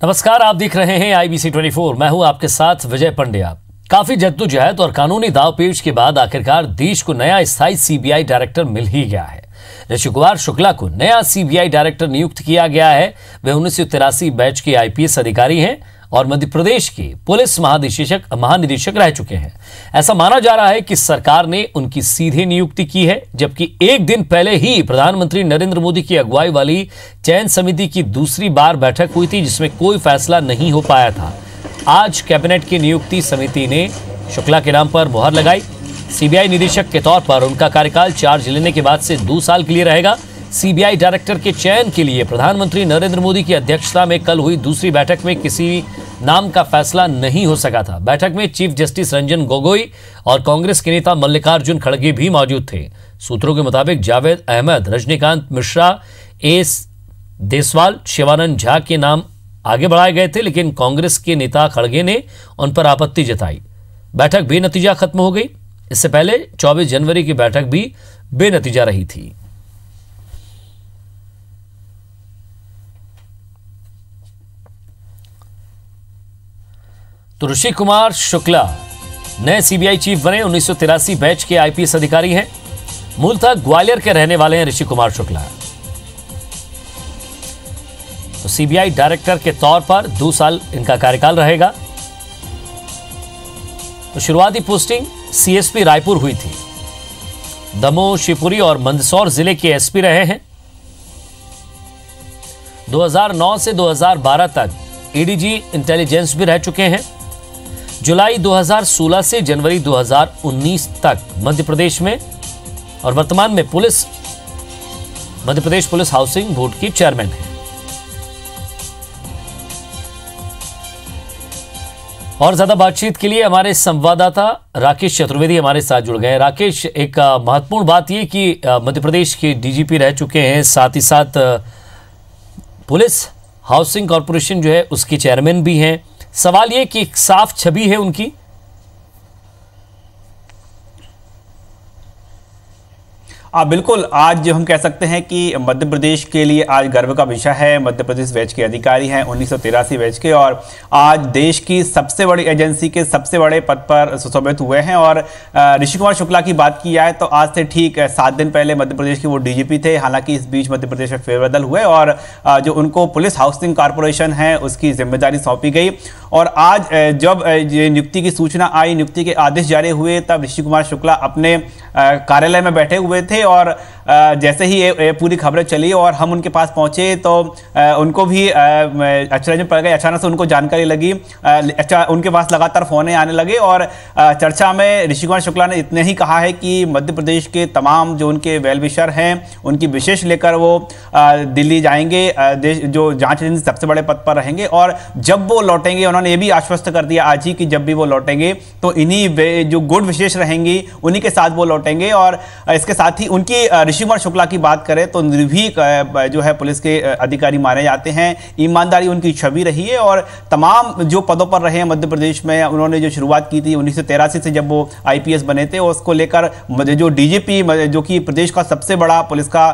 नमस्कार, आप देख रहे हैं IBC 24। मैं हूं आपके साथ विजय पंड्या। काफी जद्दोजहद और कानूनी दावपेच के बाद आखिरकार देश को नया स्थायी CBI डायरेक्टर मिल ही गया है। ऋषि कुमार शुक्ला को नया CBI डायरेक्टर नियुक्त किया गया है। वे 1983 बैच के IPS अधिकारी हैं और मध्य प्रदेश के पुलिस महानिदेशक रह चुके हैं। ऐसा माना जा रहा है कि सरकार ने उनकी सीधे नियुक्ति की है, जबकि एक दिन पहले ही प्रधानमंत्री नरेंद्र मोदी की अगुवाई वाली चयन समिति की दूसरी बार बैठक हुई थी, जिसमें कोई फैसला नहीं हो पाया था। आज कैबिनेट की नियुक्ति समिति ने शुक्ला के नाम पर मुहर लगाई। CBI निदेशक के तौर पर उनका कार्यकाल चार्ज लेने के बाद से 2 साल के लिए रहेगा। CBI डायरेक्टर के चयन के लिए प्रधानमंत्री नरेंद्र मोदी की अध्यक्षता में कल हुई दूसरी बैठक में किसी नाम का फैसला नहीं हो सका था। बैठक में चीफ जस्टिस रंजन गोगोई और कांग्रेस के नेता मल्लिकार्जुन खड़गे भी मौजूद थे। सूत्रों के मुताबिक जावेद अहमद, रजनीकांत मिश्रा, एस देसवाल, शिवानंद झा के नाम आगे बढ़ाए गए थे, लेकिन कांग्रेस के नेता खड़गे ने उन पर आपत्ति जताई। बैठक बेनतीजा खत्म हो गई। इससे पहले 24 जनवरी की बैठक भी बेनतीजा रही थी। तो ऋषि कुमार शुक्ला नए CBI चीफ बने। 1983 बैच के IPS अधिकारी हैं। मूलतः ग्वालियर के रहने वाले हैं ऋषि कुमार शुक्ला। तो CBI डायरेक्टर के तौर पर 2 साल इनका कार्यकाल रहेगा। तो शुरुआती पोस्टिंग CSP रायपुर हुई थी। दमोह, शिवपुरी और मंदसौर जिले के SP रहे हैं। 2009 से 2012 तक ADG इंटेलिजेंस भी रह चुके हैं। जुलाई 2016 से जनवरी 2019 तक मध्य प्रदेश में और वर्तमान में Madhya Pradesh police housing board की चेयरमैन है। और ज्यादा बातचीत के लिए हमारे संवाददाता राकेश चतुर्वेदी हमारे साथ जुड़ गए हैं। राकेश, एक महत्वपूर्ण बात यह कि मध्य प्रदेश के DGP रह चुके हैं, साथ ही साथ पुलिस हाउसिंग कॉर्पोरेशन जो है उसके चेयरमैन भी हैं। सवाल यह कि एक साफ छवि है उनकी। बिल्कुल, आज जो हम कह सकते हैं कि मध्य प्रदेश के लिए आज गर्व का विषय है। मध्य प्रदेश बैच के अधिकारी हैं 1983 बैच के, और आज देश की सबसे बड़ी एजेंसी के सबसे बड़े पद पर सुशोभित हुए हैं। और ऋषि कुमार शुक्ला की बात की जाए तो आज से ठीक 7 दिन पहले मध्य प्रदेश के वो DGP थे। हालांकि इस बीच मध्य प्रदेश में फेरबदल हुए और जो उनको पुलिस हाउसिंग कॉर्पोरेशन है उसकी जिम्मेदारी सौंपी गई। और आज जब नियुक्ति की सूचना आई, नियुक्ति के आदेश जारी हुए, तब ऋषि कुमार शुक्ला अपने कार्यालय में बैठे हुए थे। और जैसे ही ये पूरी खबरें चली और हम उनके पास पहुंचे तो उनको भी आश्चर्य में पड़ गए। अचानक से उनको जानकारी लगी। उनके पास लगातार फोन आने लगे और चर्चा में ऋषि कुमार शुक्ला ने इतने ही कहा है कि मध्य प्रदेश के तमाम जो उनके वेल विशर हैं उनकी विशेष लेकर वो दिल्ली जाएंगे, जो जांच एजेंसी सबसे बड़े पद पर रहेंगे। और जब वो लौटेंगे, उन्होंने ये भी आश्वस्त कर दिया आज ही कि जब भी वो लौटेंगे तो इन्हीं जो गुण विशेष रहेंगी उन्हीं के साथ वो लौटेंगे। और इसके साथ ही उनकी ऋषि कुमार शुक्ला की बात करें तो निर्भीक जो है पुलिस के अधिकारी माने जाते हैं। ईमानदारी उनकी छवि रही है और तमाम जो पदों पर रहे हैं मध्य प्रदेश में, उन्होंने जो शुरुआत की थी 1983 से जब वो IPS बने थे, उसको लेकर जो DGP जो कि प्रदेश का सबसे बड़ा पुलिस का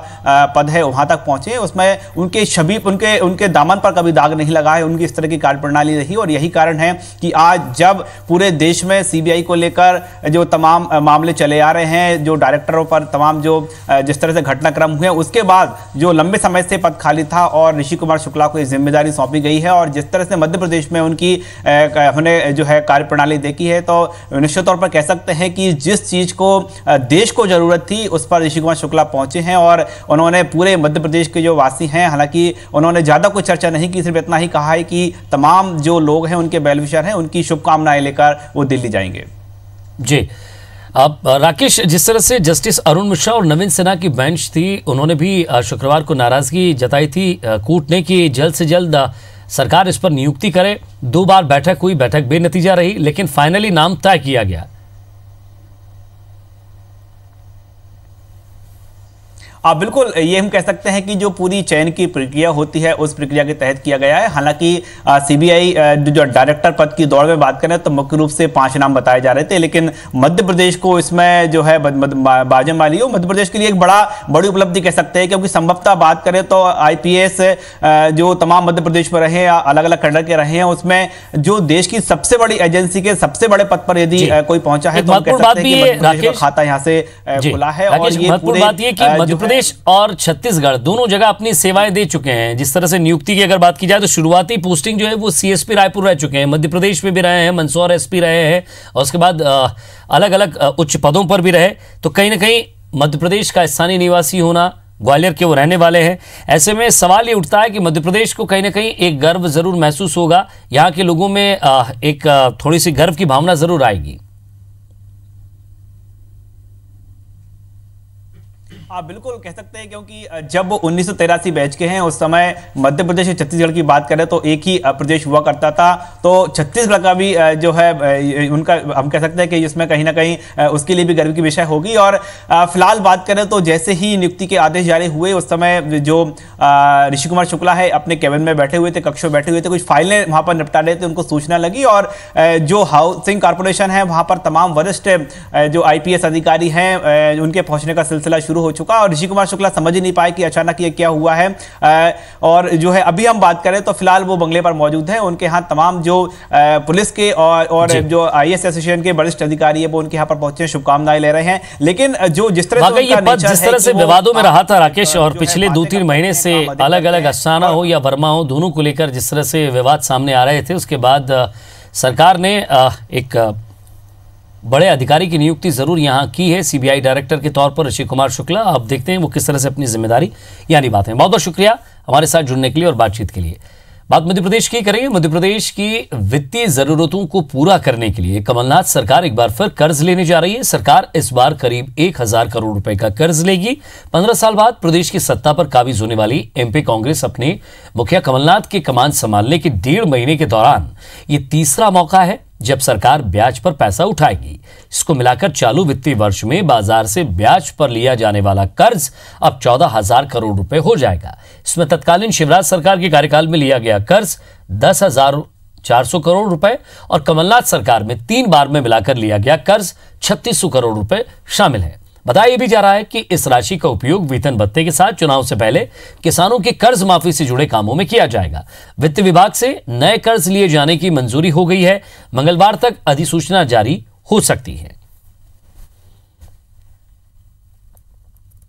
पद है वहां तक पहुंचे। उसमें उनके छवि उनके दामन पर कभी दाग नहीं लगा है। उनकी इस तरह की कार्यप्रणाली रही और यही कारण है कि आज जब पूरे देश में CBI को लेकर जो तमाम मामले चले आ रहे हैं, जो डायरेक्टरों पर तमाम जो जिस तरह से घटनाक्रम हुए, उसके बाद जो लंबे समय से पद खाली था और ऋषि कुमार शुक्ला को ये जिम्मेदारी सौंपी गई है। और जिस तरह से मध्य प्रदेश में उनकी जो है कार्यप्रणाली देखी है, तो निश्चित तौर पर कह सकते हैं कि जिस चीज को देश को जरूरत थी उस पर ऋषि कुमार शुक्ला पहुंचे हैं। और उन्होंने पूरे मध्य प्रदेश के जो वासी हैं, हालांकि उन्होंने ज्यादा कोई चर्चा नहीं की, सिर्फ इतना ही कहा है कि तमाम जो लोग हैं उनके वेल विशर हैं, उनकी शुभकामनाएं लेकर वो दिल्ली जाएंगे। जी, अब राकेश, जिस तरह से जस्टिस अरुण मिश्रा और नवीन सिन्हा की बेंच थी, उन्होंने भी शुक्रवार को नाराजगी जताई थी कोर्ट ने कि जल्द से जल्द सरकार इस पर नियुक्ति करे। 2 बार बैठक हुई, बैठक बेनतीजा रही, लेकिन फाइनली नाम तय किया गया। बिल्कुल, ये हम कह सकते हैं कि जो पूरी चयन की प्रक्रिया होती है उस प्रक्रिया के तहत किया गया है। हालांकि सीबीआई जो डायरेक्टर पद की दौड़ में बात करें तो मुख्य रूप से 5 नाम बताए जा रहे थे, लेकिन मध्य प्रदेश को इसमें जो है बाजम वाली हो, मध्य प्रदेश के लिए एक बड़ी उपलब्धि कह सकते हैं, क्योंकि संभवतः बात करें तो आईपीएस जो तमाम मध्य प्रदेश में रहे, अलग अलग कैडर के रहे हैं, उसमें जो देश की सबसे बड़ी एजेंसी के सबसे बड़े पद पर यदि कोई पहुंचा है तो हम कह सकते हैं कि मध्य प्रदेश का खाता यहां से खुला है। और ये पूरे बात ये कि मध्य प्रदेश और छत्तीसगढ़ दोनों जगह अपनी सेवाएं दे चुके हैं। जिस तरह से नियुक्ति की अगर बात की जाए तो शुरुआती पोस्टिंग जो है वो सीएसपी रायपुर रह चुके हैं, मध्य प्रदेश में भी रहे हैं, मंदसौर एसपी रहे हैं, और उसके बाद अलग अलग उच्च पदों पर भी रहे। तो कहीं ना कहीं मध्य प्रदेश का स्थानीय निवासी होना, ग्वालियर के वो रहने वाले हैं, ऐसे में सवाल ये उठता है कि मध्य प्रदेश को कहीं ना कहीं एक गर्व जरूर महसूस होगा, यहाँ के लोगों में एक थोड़ी सी गर्व की भावना जरूर आएगी। आप बिल्कुल कह सकते हैं, क्योंकि जब 1983 बैच के हैं उस समय मध्य प्रदेश और छत्तीसगढ़ की बात करें तो एक ही प्रदेश हुआ करता था। तो छत्तीसगढ़ का भी जो है उनका हम कह सकते हैं कि इसमें कहीं ना कहीं उसके लिए भी गर्व की विषय होगी। और फिलहाल बात करें तो जैसे ही नियुक्ति के आदेश जारी हुए उस समय जो ऋषि कुमार शुक्ला है अपने कैबिन में बैठे हुए थे, कक्ष में बैठे हुए थे, कुछ फाइलें वहां पर निपटा रहे थे, उनको सूचना लगी और जो हाउसिंग कॉर्पोरेशन है वहां पर तमाम वरिष्ठ जो आईपीएस अधिकारी हैं उनके पहुंचने का सिलसिला शुरू हो चुका। और ऋषि कुमार शुक्ला समझ ही नहीं पाए कि अचानक ये क्या हुआ है। और जो है अभी हम बात करें तो फिलहाल वो बंगले पर मौजूद हैं, उनके यहाँ तमाम जो पुलिस के और जो आईएएस एसोसिएशन के वरिष्ठ अधिकारी है वो उनके यहाँ पर पहुंचे, शुभकामनाएं ले रहे हैं। लेकिन जो जिस तरह से विवादों में रहा था राकेश, और पिछले 2-3 महीने से अलग अलग अस्थाना हो या वर्मा हो, दोनों को लेकर जिस तरह से विवाद सामने आ रहे थे, उसके बाद सरकार ने एक बड़े अधिकारी की नियुक्ति जरूर यहां की है सीबीआई डायरेक्टर के तौर पर, ऋषि कुमार शुक्ला। अब देखते हैं वो किस तरह से अपनी जिम्मेदारी यानी बात है। बहुत बहुत शुक्रिया हमारे साथ जुड़ने के लिए और बातचीत के लिए। बात मध्य प्रदेश की करेंगे। मध्य प्रदेश की वित्तीय जरूरतों को पूरा करने के लिए कमलनाथ सरकार एक बार फिर कर्ज लेने जा रही है। सरकार इस बार करीब 1000 करोड़ रुपए का कर्ज लेगी। 15 साल बाद प्रदेश की सत्ता पर काबिज होने वाली एमपी कांग्रेस अपने मुखिया कमलनाथ के कमान संभालने के 1.5 महीने के दौरान ये तीसरा मौका है जब सरकार ब्याज पर पैसा उठाएगी। इसको मिलाकर चालू वित्तीय वर्ष में बाजार से ब्याज पर लिया जाने वाला कर्ज अब 14,000 करोड़ रुपए हो जाएगा। इसमें तत्कालीन शिवराज सरकार के कार्यकाल में लिया गया कर्ज 10,400 करोड़ रुपए और कमलनाथ सरकार में 3 बार में मिलाकर लिया गया कर्ज 3600 करोड़ रुपए शामिल है। बताया भी जा रहा है कि इस राशि का उपयोग वेतन भत्ते के साथ चुनाव से पहले किसानों के कर्ज माफी से जुड़े कामों में किया जाएगा। वित्त विभाग से नए कर्ज लिए जाने की मंजूरी हो गई है। मंगलवार तक अधिसूचना जारी हो सकती है।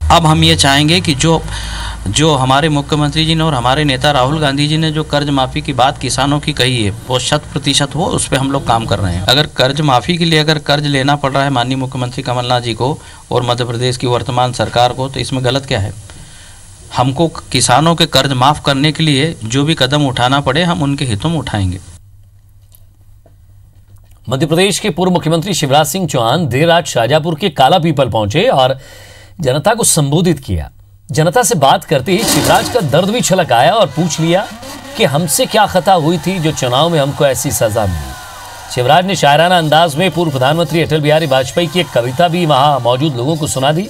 अब हम ये चाहेंगे कि जो हमारे मुख्यमंत्री जी ने और हमारे नेता राहुल गांधी जी ने जो कर्ज माफ़ी की बात किसानों की कही है वो 100% हो, उस पर हम लोग काम कर रहे हैं। अगर कर्ज माफ़ी के लिए अगर कर्ज लेना पड़ रहा है माननीय मुख्यमंत्री कमलनाथ जी को और मध्य प्रदेश की वर्तमान सरकार को, तो इसमें गलत क्या है? हमको किसानों के कर्ज माफ़ करने के लिए जो भी कदम उठाना पड़े हम उनके हितों में उठाएंगे। मध्य प्रदेश के पूर्व मुख्यमंत्री शिवराज सिंह चौहान देर रात शाहजहांपुर के काला पीपल पहुंचे और जनता को संबोधित किया। जनता से बात करते ही शिवराज का दर्द भी छलक आया और पूछ लिया कि हमसे क्या खता हुई थी जो चुनाव में हमको ऐसी सजा मिली। शिवराज ने शायराना अंदाज में पूर्व प्रधानमंत्री अटल बिहारी वाजपेयी की एक कविता भी वहां मौजूद लोगों को सुना दी।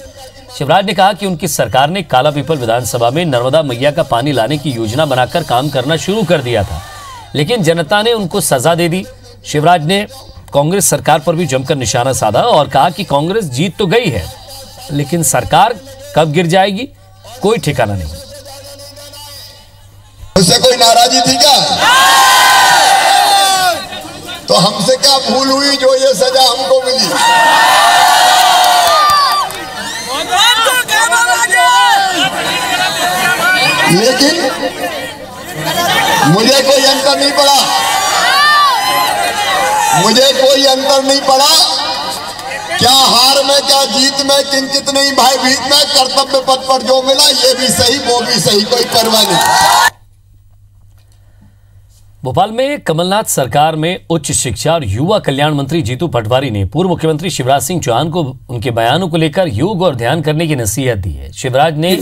शिवराज ने कहा कि उनकी सरकार ने काला पीपल विधानसभा में नर्मदा मैया का पानी लाने की योजना बनाकर काम करना शुरू कर दिया था, लेकिन जनता ने उनको सजा दे दी। शिवराज ने कांग्रेस सरकार पर भी जमकर निशाना साधा और कहा कि कांग्रेस जीत तो गई है, लेकिन सरकार कब गिर जाएगी कोई ठिकाना नहीं। उससे कोई नाराजगी थी क्या? तो हमसे क्या भूल हुई जो ये सजा हमको मिली? लेकिन मुझे कोई अंतर नहीं पड़ा, मुझे कोई अंतर नहीं पड़ा। क्या हार में क्या जीत में किंचित नहीं भाई भीत में, कर्तव्य पथ पर जो मिला ये भी सही वो भी सही, कोई परवाह नहीं। भोपाल में कमलनाथ सरकार में उच्च शिक्षा और युवा कल्याण मंत्री जीतू पटवारी ने पूर्व मुख्यमंत्री शिवराज सिंह चौहान को उनके बयानों को लेकर योग और ध्यान करने की नसीहत दी है। शिवराज ने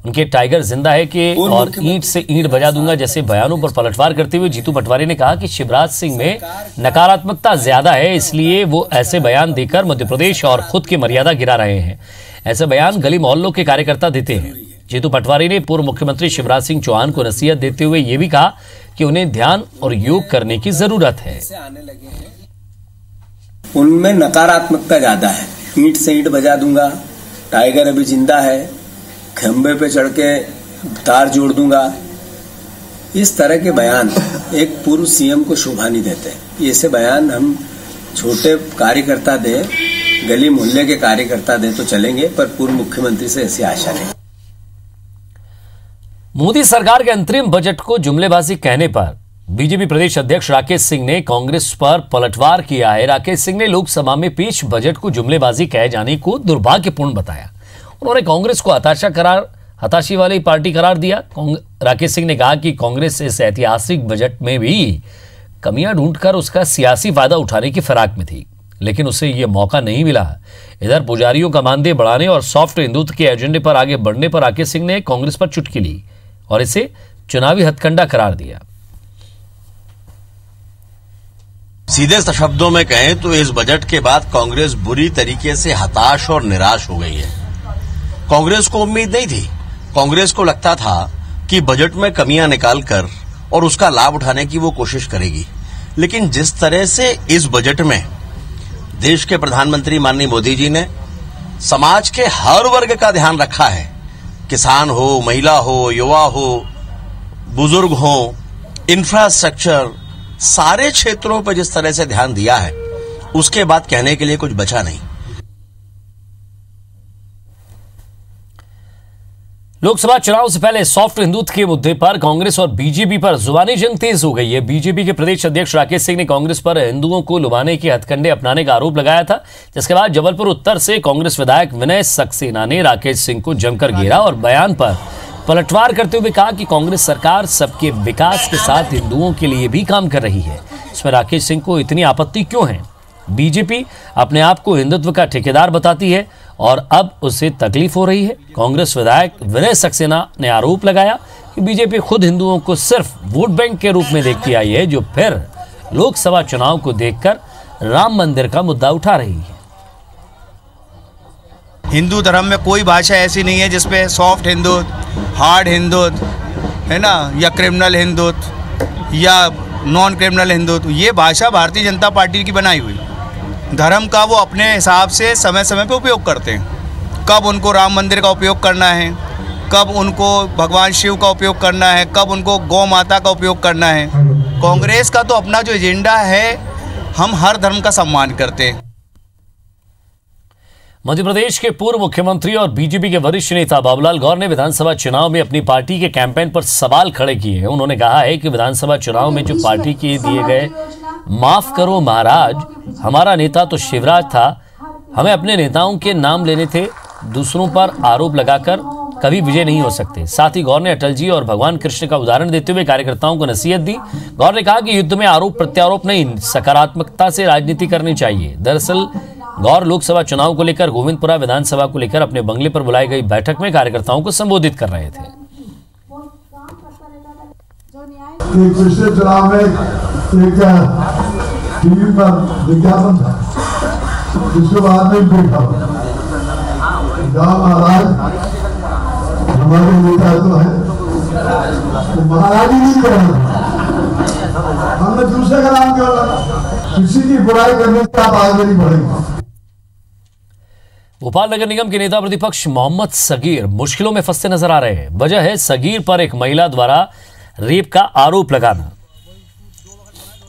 उनके टाइगर जिंदा है कि और ईंट से ईंट बजा दूंगा जैसे बयानों पर पलटवार करते हुए जीतू पटवारी ने कहा कि शिवराज सिंह में नकारात्मकता ज्यादा है, इसलिए वो ऐसे बयान देकर मध्य प्रदेश और खुद की मर्यादा गिरा रहे हैं। ऐसे बयान गली मोहल्लों के कार्यकर्ता देते हैं। जीतू पटवारी ने पूर्व मुख्यमंत्री शिवराज सिंह चौहान को नसीहत देते हुए ये भी कहा कि उन्हें ध्यान और योग करने की जरूरत है। उनमें नकारात्मकता ज्यादा है। ईंट से ईंट बजा दूंगा, टाइगर अभी जिंदा है, खंबे पे चढ़ के तार जोड़ दूंगा, इस तरह के बयान एक पूर्व सीएम को शोभा नहीं देते। ऐसे बयान हम छोटे कार्यकर्ता दें, गली मोहल्ले के कार्यकर्ता दें तो चलेंगे, पर पूर्व मुख्यमंत्री से ऐसी आशा नहीं। मोदी सरकार के अंतरिम बजट को जुमलेबाजी कहने पर बीजेपी प्रदेश अध्यक्ष राकेश सिंह ने कांग्रेस पर पलटवार किया है। राकेश सिंह ने लोकसभा में पेश बजट को जुमलेबाजी कहे जाने को दुर्भाग्यपूर्ण बताया। उन्होंने कांग्रेस को हताशी वाली पार्टी करार दिया। राकेश सिंह ने कहा कि कांग्रेस इस ऐतिहासिक बजट में भी कमियां ढूंढकर उसका सियासी फायदा उठाने की फिराक में थी, लेकिन उसे यह मौका नहीं मिला। इधर पुजारियों का मानदेय बढ़ाने और सॉफ्ट हिंदुत्व के एजेंडे पर आगे बढ़ने पर राकेश सिंह ने कांग्रेस पर चुटकी ली और इसे चुनावी हथकंडा करार दिया। सीधे शब्दों में कहें तो इस बजट के बाद कांग्रेस बुरी तरीके से हताश और निराश हो गई है। कांग्रेस को उम्मीद नहीं थी। कांग्रेस को लगता था कि बजट में कमियां निकालकर और उसका लाभ उठाने की वो कोशिश करेगी, लेकिन जिस तरह से इस बजट में देश के प्रधानमंत्री माननीय मोदी जी ने समाज के हर वर्ग का ध्यान रखा है, किसान हो, महिला हो, युवा हो, बुजुर्ग हो, इंफ्रास्ट्रक्चर, सारे क्षेत्रों पर जिस तरह से ध्यान दिया है, उसके बाद कहने के लिए कुछ बचा नहीं। लोकसभा चुनाव से पहले सॉफ्ट हिंदुत्व के मुद्दे पर कांग्रेस और बीजेपी पर जुबानी जंग तेज हो गई है। बीजेपी के प्रदेश अध्यक्ष राकेश सिंह ने कांग्रेस पर हिंदुओं को लुभाने के हथकंडे अपनाने का आरोप लगाया था, जिसके बाद जबलपुर उत्तर से कांग्रेस विधायक विनय सक्सेना ने राकेश सिंह को जमकर घेरा और बयान पर पलटवार करते हुए कहा कि कांग्रेस सरकार सबके विकास के साथ हिंदुओं के लिए भी काम कर रही है। इसमें राकेश सिंह को इतनी आपत्ति क्यों है? बीजेपी अपने आप को हिंदुत्व का ठेकेदार बताती है और अब उसे तकलीफ हो रही है। कांग्रेस विधायक विनय सक्सेना ने आरोप लगाया कि बीजेपी खुद हिंदुओं को सिर्फ वोट बैंक के रूप में देखती आई है, जो फिर लोकसभा चुनाव को देखकर राम मंदिर का मुद्दा उठा रही है। हिंदू धर्म में कोई भाषा ऐसी नहीं है जिसपे सॉफ्ट हिंदुत्व, हार्ड हिंदुत्व, है ना, या क्रिमिनल हिंदुत्व या नॉन क्रिमिनल हिंदुत्व, ये भाषा भारतीय जनता पार्टी की बनाई हुई। धर्म का वो अपने हिसाब से समय समय पे उपयोग करते हैं। कब उनको राम मंदिर का उपयोग करना है, कब उनको भगवान शिव का उपयोग करना है, कब उनको गौ माता का उपयोग करना है। कांग्रेस का तो अपना जो एजेंडा है, हम हर धर्म का सम्मान करते हैं। मध्य प्रदेश के पूर्व मुख्यमंत्री और बीजेपी के वरिष्ठ नेता बाबूलाल गौर ने विधानसभा चुनाव में अपनी पार्टी के कैंपेन पर सवाल खड़े किए हैं। उन्होंने कहा है कि विधानसभा चुनाव में जो पार्टी के दिए गए माफ करो महाराज, हमारा नेता तो शिवराज था, हमें अपने नेताओं के नाम लेने थे, दूसरों पर आरोप लगाकर कभी विजय नहीं हो सकते। साथ ही गौर ने अटल जी और भगवान कृष्ण का उदाहरण देते हुए कार्यकर्ताओं को नसीहत दी। गौर ने कहा कि युद्ध में आरोप प्रत्यारोप नहीं, सकारात्मकता से राजनीति करनी चाहिए। दरअसल गौर लोकसभा चुनाव को लेकर गोविंदपुरा विधानसभा को लेकर अपने बंगले पर बुलाई गई बैठक में कार्यकर्ताओं को संबोधित कर रहे थे। पिछले चुनाव में एक टीवी पर विज्ञापन था, जिसके बाद में देखा महाराज हमारे नेता तो है, तो महाराज ही नहीं करना, हमने दूसरे का नाम क्यों रखा? किसी की बुराई करने से आप आगे नहीं बढ़ेंगे। भोपाल नगर निगम के नेता प्रतिपक्ष मोहम्मद सगीर मुश्किलों में फंसते नजर आ रहे हैं। वजह है सगीर पर एक महिला द्वारा रेप का आरोप लगाना।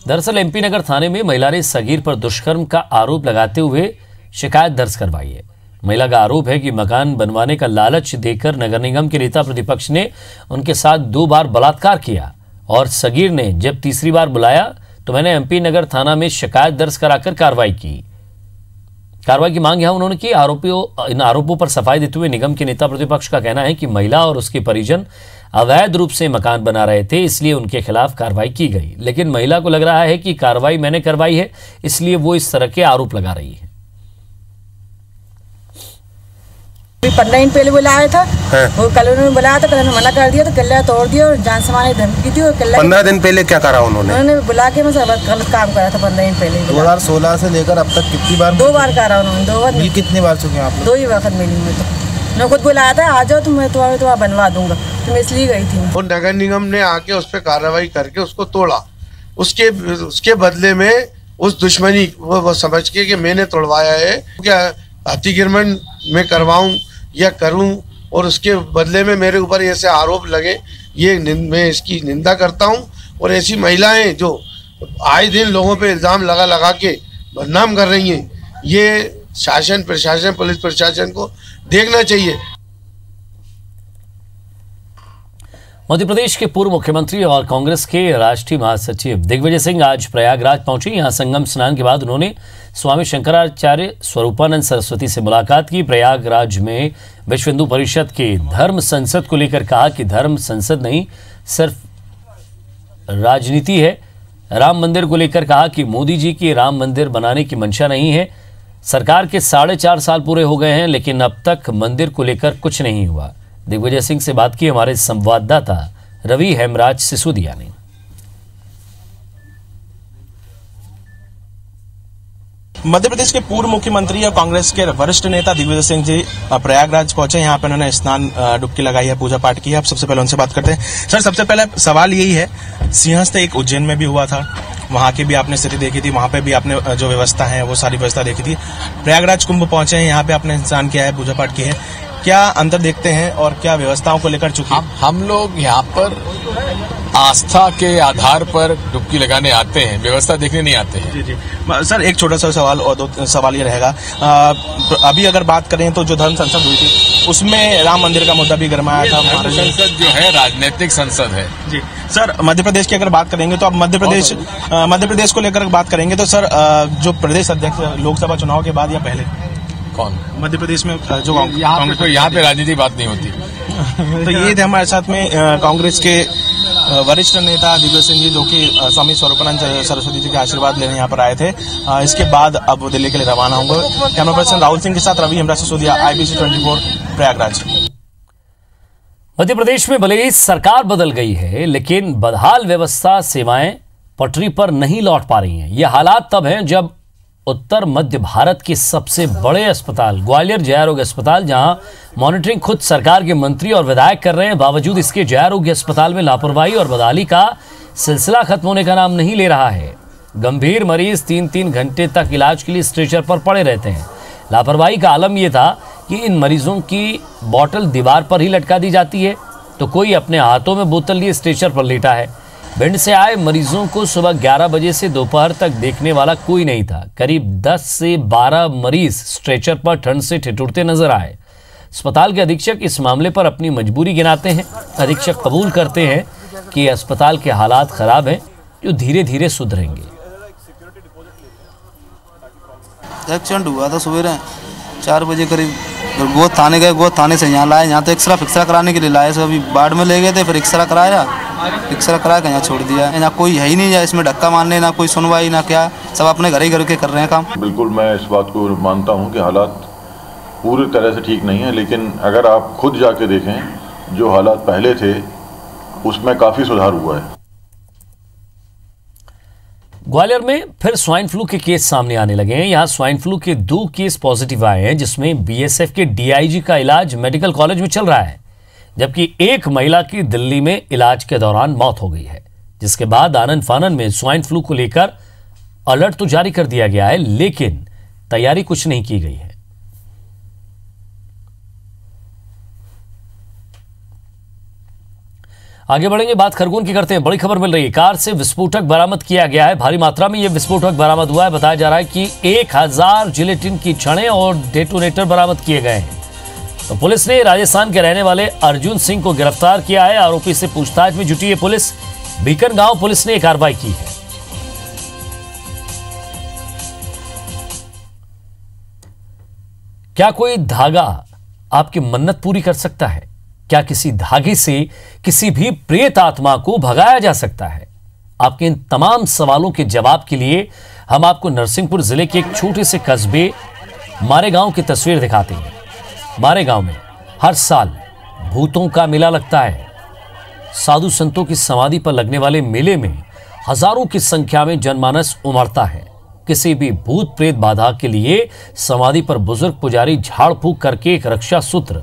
दरअसल एमपी नगर थाने में महिला ने सगीर पर दुष्कर्म का आरोप लगाते हुए शिकायत दर्ज करवाई है। महिला का आरोप है कि मकान बनवाने का लालच देकर नगर निगम के नेता प्रतिपक्ष ने उनके साथ 2 बार बलात्कार किया और सगीर ने जब तीसरी बार बुलाया तो मैंने एमपी नगर थाना में शिकायत दर्ज कराकर कार्रवाई की। कार्रवाई की मांग यहां उन्होंने की। इन आरोपों पर सफाई देते हुए निगम के नेता प्रतिपक्ष का कहना है कि महिला और उसके परिजन अवैध रूप से मकान बना रहे थे, इसलिए उनके खिलाफ कार्रवाई की गई। लेकिन महिला को लग रहा है कि कार्रवाई मैंने करवाई है, इसलिए वो इस तरह के आरोप लगा रही है। 15 दिन पहले बुलाया था, वो कल उन्होंने बुलाया था, कल उन्होंने मना कर दिया, तो किला तोड़ दिया और जान से मारने धमकी दी। और 15 दिन पहले क्या करा उन्होंने बुला के मैं गलत काम करा था। 15 दिन पहले 2016 से लेकर अब तक कितनी बार? 2 बार करा उन्होंने, 2 बार। कितनी बार चुके आप? 2 ही वक्त मिली। मैं तो मैं खुद बुलाया था, आ जाओ, तो मैं तुम्हारा बनवा दूंगा, तो मैं इसलिए गई थी। और नगर निगम ने आके उस पर कार्रवाई करके उसको तोड़ा। उसके बदले में उस दुश्मनी वो समझ के कि मैंने तोड़वाया है, क्या अतिक्रमण में करवाऊं या करूं, और उसके बदले में मेरे ऊपर ऐसे आरोप लगे, ये मैं इसकी निंदा करता हूं। और ऐसी महिलाएं जो आए दिन लोगों पे इल्ज़ाम लगा के बदनाम कर रही हैं, ये शासन प्रशासन पुलिस प्रशासन को देखना चाहिए। मध्य प्रदेश के पूर्व मुख्यमंत्री और कांग्रेस के राष्ट्रीय महासचिव दिग्विजय सिंह आज प्रयागराज पहुंचे। यहां संगम स्नान के बाद उन्होंने स्वामी शंकराचार्य स्वरूपानंद सरस्वती से मुलाकात की। प्रयागराज में विश्व हिंदू परिषद के धर्म संसद को लेकर कहा कि धर्म संसद नहीं, सिर्फ राजनीति है। राम मंदिर को लेकर कहा कि मोदी जी की राम मंदिर बनाने की मंशा नहीं है। सरकार के 4.5 साल पूरे हो गए हैं, लेकिन अब तक मंदिर को लेकर कुछ नहीं हुआ। दिग्विजय सिंह से बात की हमारे संवाददाता रवि हेमराज सिसोदिया ने। मध्य प्रदेश के पूर्व मुख्यमंत्री और कांग्रेस के वरिष्ठ नेता दिग्विजय सिंह जी प्रयागराज पहुंचे। यहाँ पे उन्होंने स्नान डुबकी लगाई है, पूजा पाठ की है। अब सबसे पहले उनसे बात करते हैं। सर, सबसे पहले सवाल यही है, सिंहस्थ एक उज्जैन में भी हुआ था, वहां की भी आपने स्थिति देखी थी, वहां पे भी आपने जो व्यवस्था है वो सारी व्यवस्था देखी थी। प्रयागराज कुंभ पहुंचे हैं, यहाँ पे आपने स्नान किया है, पूजा पाठ की है, क्या अंतर देखते हैं और क्या व्यवस्थाओं को लेकर चुकी? हम लोग यहाँ पर आस्था के आधार पर डुबकी लगाने आते हैं, व्यवस्था देखने नहीं आते हैं। जी जी सर, एक छोटा सा सवाल और 2 सवाल ये रहेगा। अभी अगर बात करें तो जो धर्म संसद हुई थी उसमें राम मंदिर का मुद्दा भी गरमाया था। संसद जो है राजनीतिक संसद है। जी सर, मध्य प्रदेश की अगर बात करेंगे तो अब मध्य प्रदेश को लेकर बात करेंगे तो सर, जो प्रदेश अध्यक्ष लोकसभा चुनाव के बाद या पहले कौन मध्य प्रदेश में जो यहाँ पे राजनीति बात नहीं होती। तो ये थे हमारे साथ में कांग्रेस के वरिष्ठ नेता दिग्विजय सिंह जी, जो कि स्वामी स्वरूपानंद सरस्वती जी के आशीर्वाद लेने यहाँ पर आए थे। इसके बाद अब वो दिल्ली के लिए रवाना होंगे। कैमरा पर्सन राहुल सिंह के साथ रवि हेमराज सिसोदिया, IBC 24 प्रयागराज। मध्य प्रदेश में भले ही सरकार बदल गई है, लेकिन बदहाल व्यवस्था सेवाएं पटरी पर नहीं लौट पा रही हैं। ये हालात तब हैं जब उत्तर मध्य भारत के सबसे बड़े अस्पताल ग्वालियर जय आरोग्य अस्पताल, जहां मॉनिटरिंग खुद सरकार के मंत्री और विधायक कर रहे हैं, बावजूद इसके जय आरोग्य अस्पताल में लापरवाही और बदहाली का सिलसिला खत्म होने का नाम नहीं ले रहा है। गंभीर मरीज 3-3 घंटे तक इलाज के लिए स्ट्रेचर पर पड़े रहते हैं। लापरवाही का आलम यह था कि इन मरीजों की बोतल दीवार पर ही लटका दी जाती है, तो कोई अपने हाथों में बोतल लिए स्ट्रेचर पर लेटा है। भिंड से आए मरीजों को सुबह 11 बजे से दोपहर तक देखने वाला कोई नहीं था। करीब 10 से 12 मरीज स्ट्रेचर पर ठंड से ठिठुरते नजर आए। अस्पताल के अधीक्षक इस मामले पर अपनी मजबूरी गिनाते हैं। अधीक्षक कबूल करते हैं कि अस्पताल के हालात खराब हैं, जो धीरे धीरे सुधरेंगे। एक्सीडेंट हुआ था सवेरे 4 बजे करीब, गोद थाने गए, गोद थाने से यहाँ लाए। यहाँ तो एक्सरा कराने के लिए लाए, सब अभी बाढ़ में ले गए थे, फिर एक्सरा करा के यहाँ छोड़ दिया। यहाँ कोई है ही नहीं है इसमें धक्का मारने, ना कोई सुनवाई ना क्या, सब अपने घर ही घर के कर रहे हैं काम। बिल्कुल मैं इस बात को मानता हूँ कि हालात पूरी तरह से ठीक नहीं है, लेकिन अगर आप खुद जाके देखें जो हालात पहले थे उसमें काफ़ी सुधार हुआ है। ग्वालियर में फिर स्वाइन फ्लू के केस सामने आने लगे हैं। यहां स्वाइन फ्लू के 2 केस पॉजिटिव आए हैं, जिसमें BSF के DIG का इलाज मेडिकल कॉलेज में चल रहा है, जबकि एक महिला की दिल्ली में इलाज के दौरान मौत हो गई है। जिसके बाद आनन फानन में स्वाइन फ्लू को लेकर अलर्ट तो जारी कर दिया गया है, लेकिन तैयारी कुछ नहीं की गई है। आगे बढ़ेंगे, बात खरगोन की करते हैं। बड़ी खबर मिल रही है, कार से विस्फोटक बरामद किया गया है। भारी मात्रा में यह विस्फोटक बरामद हुआ है। बताया जा रहा है कि 1000 जिलेटिन की छड़ें और डेटोनेटर बरामद किए गए हैं। तो पुलिस ने राजस्थान के रहने वाले अर्जुन सिंह को गिरफ्तार किया है। आरोपी से पूछताछ में जुटी है पुलिस। बीकन गांव पुलिस ने कार्रवाई की है। क्या कोई धागा आपकी मन्नत पूरी कर सकता है? क्या किसी धागे से किसी भी प्रेत आत्मा को भगाया जा सकता है? आपके इन तमाम सवालों के जवाब के लिए हम आपको नरसिंहपुर जिले के एक छोटे से कस्बे मारेगांव की तस्वीर दिखाते हैं। मारेगांव में हर साल भूतों का मेला लगता है। साधु संतों की समाधि पर लगने वाले मेले में हजारों की संख्या में जनमानस उमड़ता है। किसी भी भूत प्रेत बाधा के लिए समाधि पर बुजुर्ग पुजारी झाड़ फूंक करके एक रक्षा सूत्र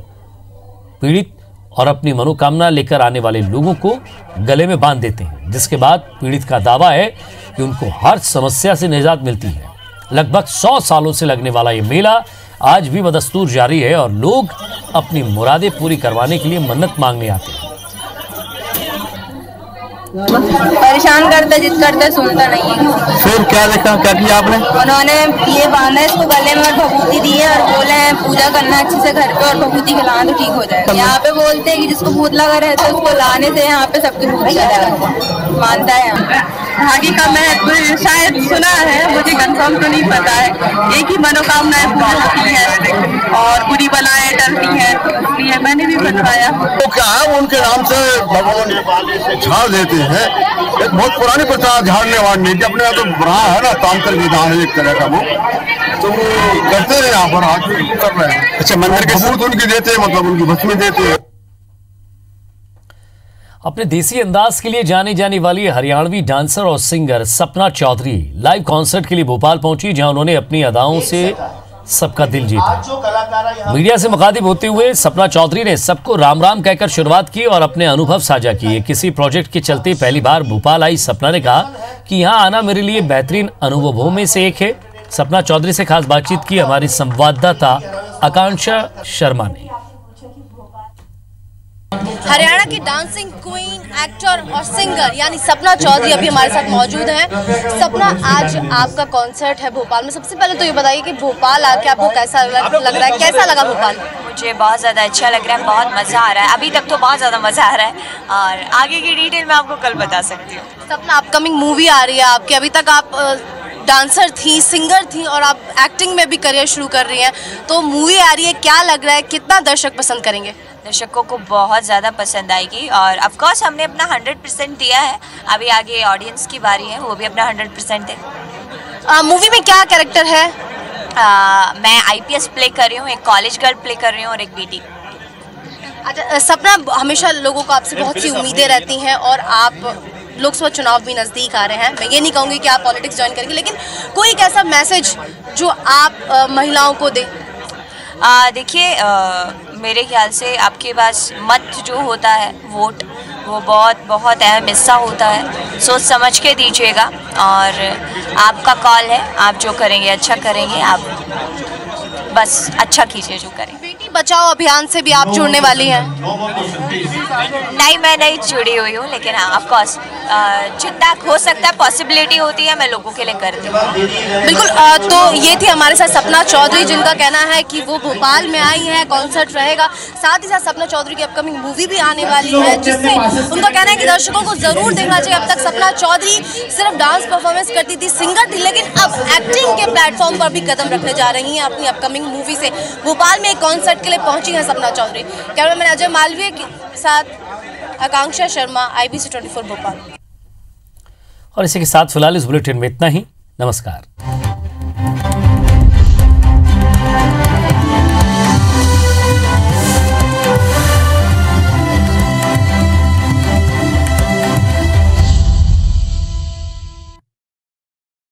पीड़ित और अपनी मनोकामना लेकर आने वाले लोगों को गले में बांध देते हैं, जिसके बाद पीड़ित का दावा है कि उनको हर समस्या से निजात मिलती है। लगभग 100 सालों से लगने वाला ये मेला आज भी बदस्तूर जारी है और लोग अपनी मुरादें पूरी करवाने के लिए मन्नत मांगने आते हैं। परेशान करते जिद करते सुनता नहीं है। फिर क्या देखा, क्या किया आपने? उन्होंने ये बांधा इसको गले में और भभूति दी है और बोले हैं पूजा करना अच्छे से घर पे और भभूति खिलाना तो ठीक हो जाएगा। यहाँ पे बोलते हैं कि जिसको भूत लगा रहता है उसको लाने से यहाँ पे सबकी भूत लगा जाता है, मानता है। धागे का महत्व शायद सुना है, मुझे कंफर्म तो नहीं पता है। एक ही मनोकामनाएं पूरी होती है और बुरी बलाएं डरती हैं, इसलिए मैंने भी बनवाया। तो क्या है, उनके नाम से भगवान झाड़ देते हैं। एक बहुत पुरानी प्रथा झाड़ने वाड़ने की, अपने यहाँ तो रहा है ना, तांत्रिक विधान है एक तरह का, वो तो वो करते रहे यहाँ पर, आज भी कर रहे हैं। अच्छा, मंदिर के भूत उनकी देते हैं, मतलब उनकी भस्मी देते हैं। अपने देसी अंदाज के लिए जानी जाने वाली हरियाणवी डांसर और singer Sapna Chaudhary live concert के लिए भोपाल पहुंची, जहां उन्होंने अपनी अदाओं से सबका दिल जीता। मीडिया से मुखातिब होते हुए सपना चौधरी ने सबको राम राम कहकर शुरुआत की और अपने अनुभव साझा किए। किसी प्रोजेक्ट के चलते पहली बार भोपाल आई सपना ने कहा कि यहाँ आना मेरे लिए बेहतरीन अनुभवों में से एक है। सपना चौधरी से खास बातचीत की हमारी संवाददाता आकांक्षा शर्मा ने। हरियाणा की डांसिंग क्वीन, एक्टर और सिंगर यानी सपना चौधरी अभी हमारे साथ मौजूद हैं। सपना, आज आपका कॉन्सर्ट है भोपाल में। सबसे पहले तो ये बताइए कि भोपाल आके आपको कैसा लग रहा है, कैसा लगा भोपाल? मुझे बहुत ज़्यादा अच्छा लग रहा है, बहुत मज़ा आ रहा है। अभी तक तो बहुत ज़्यादा मज़ा आ रहा है और आगे की डिटेल मैं आपको कल बता सकती हूँ। सपना, अपकमिंग मूवी आ रही है आपकी। अभी तक आप डांसर थी, सिंगर थी और आप एक्टिंग में भी करियर शुरू कर रही हैं, तो मूवी आ रही है, क्या लग रहा है कितना दर्शक पसंद करेंगे? दर्शकों को बहुत ज़्यादा पसंद आएगी और ऑफ कोर्स हमने अपना 100% दिया है। अभी आगे ऑडियंस की बारी है, वो भी अपना 100% दे। मूवी में क्या कैरेक्टर है? मैं IPS प्ले कर रही हूँ, एक कॉलेज गर्ल प्ले कर रही हूँ और एक बेटी। अच्छा सपना, हमेशा लोगों को आपसे बहुत सी उम्मीदें रहती हैं और आप लोकसभा चुनाव भी नज़दीक आ रहे हैं। मैं ये नहीं कहूँगी कि आप पॉलिटिक्स ज्वाइन करेंगे, लेकिन कोई एक ऐसा मैसेज जो आप महिलाओं को दें? देखिए, मेरे ख्याल से आपके पास मत जो होता है, वोट, वो बहुत अहम हिस्सा होता है। सोच समझ के दीजिएगा और आपका कॉल है, आप जो करेंगे अच्छा करेंगे, आप बस अच्छा कीजिए जो करें। बेटी बचाओ अभियान से भी आप जुड़ने वाली हैं? नहीं, मैं नहीं जुड़ी हुई हूँ, लेकिन हाँ ऑफ कोर्स जितना हो सकता है पॉसिबिलिटी होती है मैं लोगों के लिए करती हूँ। बिल्कुल। तो ये थी हमारे साथ सपना चौधरी, जिनका कहना है कि वो भोपाल में आई है, कॉन्सर्ट रहेगा। साथ ही साथ सपना चौधरी की अपकमिंग मूवी भी आने वाली है, जिससे उनका कहना है कि दर्शकों को जरूर देखना चाहिए। अब तक सपना चौधरी सिर्फ डांस परफॉर्मेंस करती थी, सिंगर थी, लेकिन अब एक्टिंग के प्लेटफॉर्म पर भी कदम रखने जा रही हैं अपनी अपकमिंग मूवी से। भोपाल में एक कॉन्सर्ट के लिए पहुंची है सपना चौधरी। कैमरामैन अजय मालवीय के साथ आकांक्षा शर्मा, IBC 24 भोपाल। और इसी के साथ फिलहाल इस बुलेटिन में इतना ही। नमस्कार।